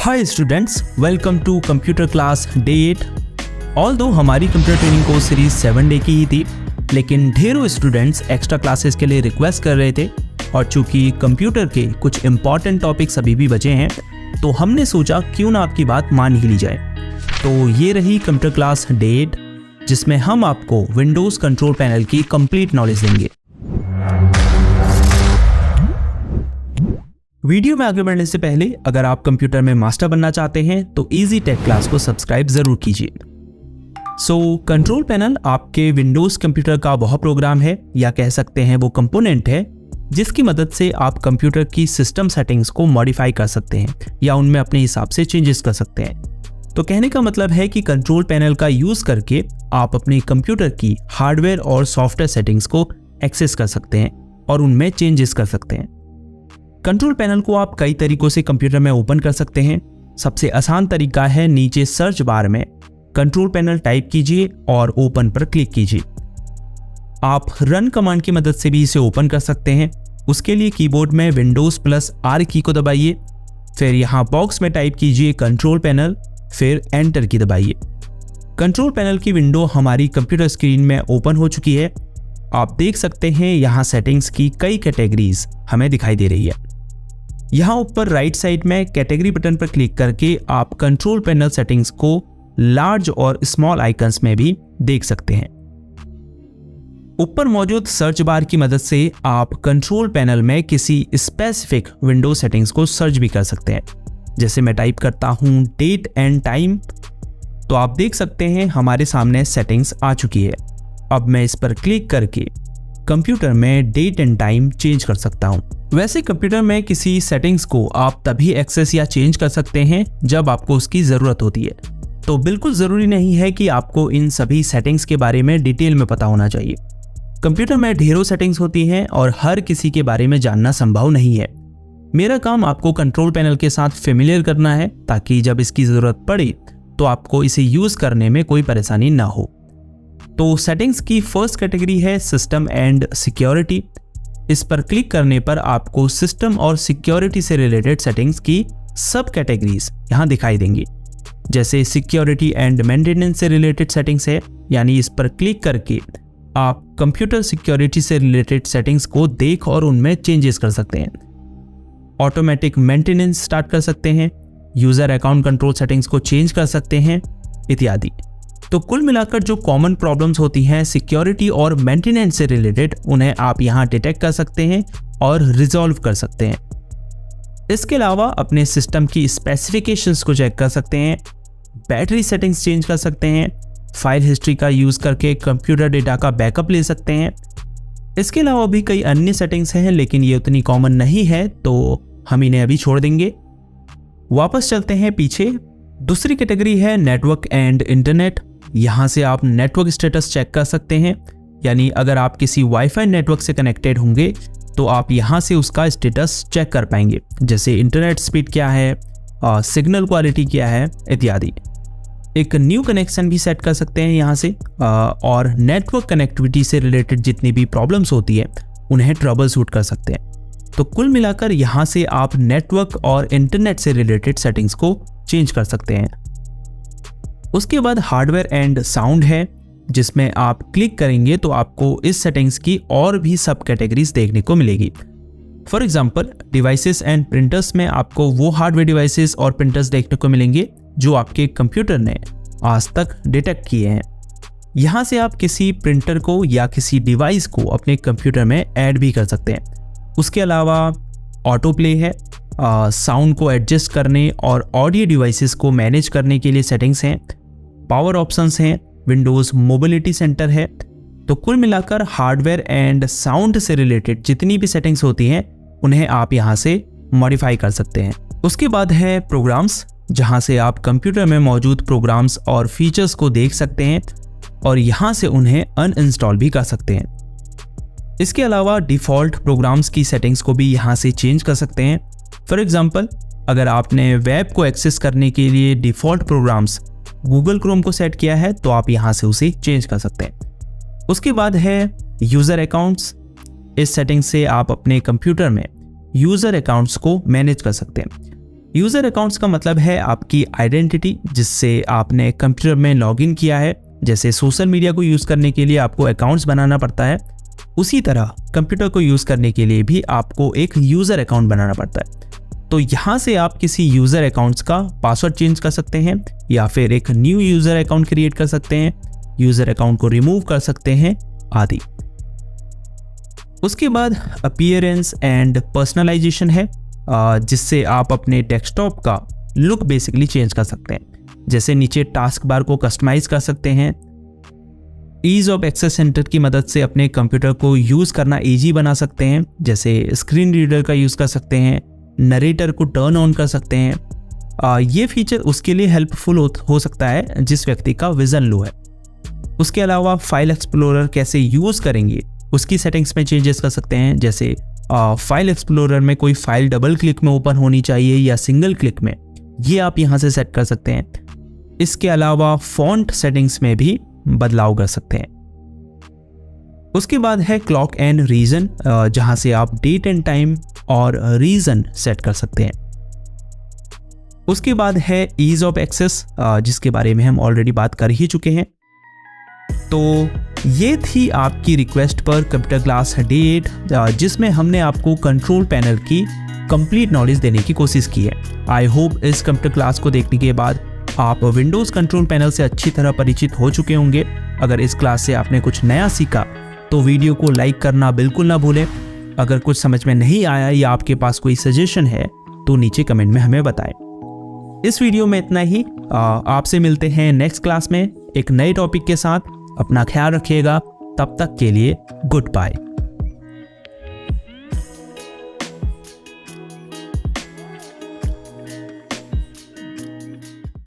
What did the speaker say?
Hi students, welcome to computer class day 8। Although हमारी computer training course series 7 day की ही थी, लेकिन ढेरों स्टूडेंट्स एक्स्ट्रा क्लासेस के लिए रिक्वेस्ट कर रहे थे और चूंकि कंप्यूटर के कुछ इंपॉर्टेंट टॉपिक्स अभी भी बचे हैं तो हमने सोचा क्यों ना आपकी बात मान ही ली जाए। तो ये रही कंप्यूटर क्लास डे 8, जिसमें हम आपको विंडोज़ कंट्रोल पैनल की कंप्लीट नॉलेज देंगे। वीडियो में आगे बढ़ने से पहले अगर आप कंप्यूटर में मास्टर बनना चाहते हैं तो इजी टेक क्लास को सब्सक्राइब जरूर कीजिए। कंट्रोल पैनल आपके विंडोज कंप्यूटर का वह प्रोग्राम है या कह सकते हैं वो कंपोनेंट है जिसकी मदद से आप कंप्यूटर की सिस्टम सेटिंग्स को मॉडिफाई कर सकते हैं या उनमें अपने हिसाब से चेंजेस कर सकते हैं। तो कहने का मतलब है कि कंट्रोल पैनल का यूज करके आप अपने कंप्यूटर की हार्डवेयर और सॉफ्टवेयर सेटिंग्स को एक्सेस कर सकते हैं और उनमें चेंजेस कर सकते हैं। कंट्रोल पैनल को आप कई तरीकों से कंप्यूटर में ओपन कर सकते हैं। सबसे आसान तरीका है नीचे सर्च बार में कंट्रोल पैनल टाइप कीजिए और ओपन पर क्लिक कीजिए। आप रन कमांड की मदद से भी इसे ओपन कर सकते हैं। उसके लिए कीबोर्ड में Windows+R की को दबाइए, फिर यहाँ बॉक्स में टाइप कीजिए कंट्रोल पैनल, फिर एंटर की दबाइए। कंट्रोल पैनल की विंडो हमारी कंप्यूटर स्क्रीन में ओपन हो चुकी है। आप देख सकते हैं यहाँ सेटिंग्स की कई कैटेगरीज हमें दिखाई दे रही है। यहाँ ऊपर राइट साइड में कैटेगरी बटन पर क्लिक करके आप कंट्रोल पैनल सेटिंग्स को लार्ज और स्मॉल आइकन्स में भी देख सकते हैं। ऊपर मौजूद सर्च बार की मदद से आप कंट्रोल पैनल में किसी स्पेसिफिक विंडो सेटिंग्स को सर्च भी कर सकते हैं। जैसे मैं टाइप करता हूँ डेट एंड टाइम, तो आप देख सकते हैं हमारे सामने सेटिंग्स आ चुकी है। अब मैं इस पर क्लिक करके कंप्यूटर में डेट एंड टाइम चेंज कर सकता हूं। वैसे कंप्यूटर में किसी सेटिंग्स को आप तभी एक्सेस या चेंज कर सकते हैं जब आपको उसकी ज़रूरत होती है। तो बिल्कुल ज़रूरी नहीं है कि आपको इन सभी सेटिंग्स के बारे में डिटेल में पता होना चाहिए। कंप्यूटर में ढेरों सेटिंग्स होती हैं और हर किसी के बारे में जानना संभव नहीं है। मेरा काम आपको कंट्रोल पैनल के साथ फेमिलियर करना है ताकि जब इसकी ज़रूरत पड़े तो आपको इसे यूज़ करने में कोई परेशानी ना हो। तो सेटिंग्स की फर्स्ट कैटेगरी है सिस्टम एंड सिक्योरिटी। इस पर क्लिक करने पर आपको सिस्टम और सिक्योरिटी से रिलेटेड सेटिंग्स की सब कैटेगरीज यहाँ दिखाई देंगी। जैसे सिक्योरिटी एंड मेंटेनेंस से रिलेटेड सेटिंग्स है, यानी इस पर क्लिक करके आप कंप्यूटर सिक्योरिटी से रिलेटेड सेटिंग्स को देख और उनमें चेंजेस कर सकते हैं। ऑटोमेटिक मेंटेनेंस स्टार्ट कर सकते हैं, यूजर अकाउंट कंट्रोल सेटिंग्स को चेंज कर सकते हैं इत्यादि। तो कुल मिलाकर जो कॉमन प्रॉब्लम्स होती हैं सिक्योरिटी और मेंटेनेंस से रिलेटेड, उन्हें आप यहाँ डिटेक्ट कर सकते हैं और रिजॉल्व कर सकते हैं। इसके अलावा अपने सिस्टम की स्पेसिफिकेशंस को चेक कर सकते हैं, बैटरी सेटिंग्स चेंज कर सकते हैं, फाइल हिस्ट्री का यूज़ करके कंप्यूटर डेटा का बैकअप ले सकते हैं। इसके अलावा भी कई अन्य सेटिंग्स हैं, लेकिन ये उतनी कॉमन नहीं है तो हम इन्हें अभी छोड़ देंगे। वापस चलते हैं पीछे। दूसरी कैटेगरी है नेटवर्क एंड इंटरनेट। यहाँ से आप नेटवर्क स्टेटस चेक कर सकते हैं, यानी अगर आप किसी वाईफाई नेटवर्क से कनेक्टेड होंगे तो आप यहाँ से उसका स्टेटस चेक कर पाएंगे, जैसे इंटरनेट स्पीड क्या है, सिग्नल क्वालिटी क्या है इत्यादि। एक न्यू कनेक्शन भी सेट कर सकते हैं यहाँ से, और नेटवर्क कनेक्टिविटी से रिलेटेड जितनी भी प्रॉब्लम्स होती है उन्हें ट्रबल शूट कर सकते हैं। तो कुल मिलाकर यहाँ से आप नेटवर्क और इंटरनेट से रिलेटेड सेटिंग्स को चेंज कर सकते हैं। उसके बाद हार्डवेयर एंड साउंड है, जिसमें आप क्लिक करेंगे तो आपको इस सेटिंग्स की और भी सब कैटेगरीज देखने को मिलेगी। For example devices and printers में आपको वो हार्डवेयर डिवाइसेस और प्रिंटर्स देखने को मिलेंगे जो आपके कंप्यूटर ने आज तक डिटेक्ट किए हैं। यहाँ से आप किसी प्रिंटर को या किसी डिवाइस को अपने कंप्यूटर में ऐड भी कर सकते हैं। उसके अलावा ऑटो प्ले है, साउंड को एडजस्ट करने और ऑडियो डिवाइसेस को मैनेज करने के लिए सेटिंग्स हैं, पावर ऑप्शंस हैं, विंडोज़ मोबिलिटी सेंटर है। तो कुल मिलाकर हार्डवेयर एंड साउंड से रिलेटेड जितनी भी सेटिंग्स होती हैं उन्हें आप यहाँ से मॉडिफाई कर सकते हैं। उसके बाद है प्रोग्राम्स, जहाँ से आप कंप्यूटर में मौजूद प्रोग्राम्स और फीचर्स को देख सकते हैं और यहाँ से उन्हें अनइंस्टॉल भी कर सकते हैं। इसके अलावा डिफ़ॉल्ट प्रोग्राम्स की सेटिंग्स को भी यहाँ से चेंज कर सकते हैं। फॉर एग्जाम्पल अगर आपने वेब को एक्सेस करने के लिए डिफ़ॉल्ट प्रोग्राम्स गूगल क्रोम को सेट किया है तो आप यहाँ से उसे चेंज कर सकते हैं। उसके बाद है यूज़र अकाउंट्स। इस सेटिंग से आप अपने कंप्यूटर में यूज़र अकाउंट्स को मैनेज कर सकते हैं। यूज़र अकाउंट्स का मतलब है आपकी आइडेंटिटी, जिससे आपने कंप्यूटर में लॉगिन किया है। जैसे सोशल मीडिया को यूज़ करने के लिए आपको अकाउंट्स बनाना पड़ता है, उसी तरह कंप्यूटर को यूज़ करने के लिए भी आपको एक यूज़र अकाउंट बनाना पड़ता है। तो यहाँ से आप किसी यूज़र अकाउंट्स का पासवर्ड चेंज कर सकते हैं या फिर एक न्यू यूज़र अकाउंट क्रिएट कर सकते हैं, यूज़र अकाउंट को रिमूव कर सकते हैं आदि। उसके बाद अपीयरेंस एंड पर्सनलाइजेशन है, जिससे आप अपने डेस्कटॉप का लुक बेसिकली चेंज कर सकते हैं। जैसे नीचे टास्क बार को कस्टमाइज कर सकते हैं। ईज ऑफ एक्सेस सेंटर की मदद से अपने कंप्यूटर को यूज़ करना ईजी बना सकते हैं। जैसे स्क्रीन रीडर का यूज़ कर सकते हैं, नरेटर को टर्न ऑन कर सकते हैं। ये फीचर उसके लिए हेल्पफुल हो सकता है जिस व्यक्ति का विजन लो है। उसके अलावा फाइल एक्सप्लोरर कैसे यूज़ करेंगे उसकी सेटिंग्स में चेंजेस कर सकते हैं। जैसे फाइल एक्सप्लोरर में कोई फाइल डबल क्लिक में ओपन होनी चाहिए या सिंगल क्लिक में, ये आप यहाँ से सेट कर सकते हैं। इसके अलावा फॉन्ट सेटिंग्स में भी बदलाव कर सकते हैं। उसके बाद है क्लॉक एंड रीजन, जहाँ से आप डेट एंड टाइम और रीजन सेट कर सकते हैं। उसके बाद है ईज ऑफ एक्सेस, जिसके बारे में हम ऑलरेडी बात कर ही चुके हैं। तो ये थी आपकी रिक्वेस्ट पर कंप्यूटर क्लास डे 8, जिसमें हमने आपको कंट्रोल पैनल की कंप्लीट नॉलेज देने की कोशिश की है। आई होप इस कंप्यूटर क्लास को देखने के बाद आप विंडोज़ कंट्रोल पैनल से अच्छी तरह परिचित हो चुके होंगे। अगर इस क्लास से आपने कुछ नया सीखा तो वीडियो को लाइक करना बिल्कुल ना भूलें। अगर कुछ समझ में नहीं आया या आपके पास कोई सजेशन है तो नीचे कमेंट में हमें बताएं। इस वीडियो में इतना ही। आपसे मिलते हैं नेक्स्ट क्लास में एक नए टॉपिक के साथ। अपना ख्याल रखिएगा। तब तक के लिए गुड बाय।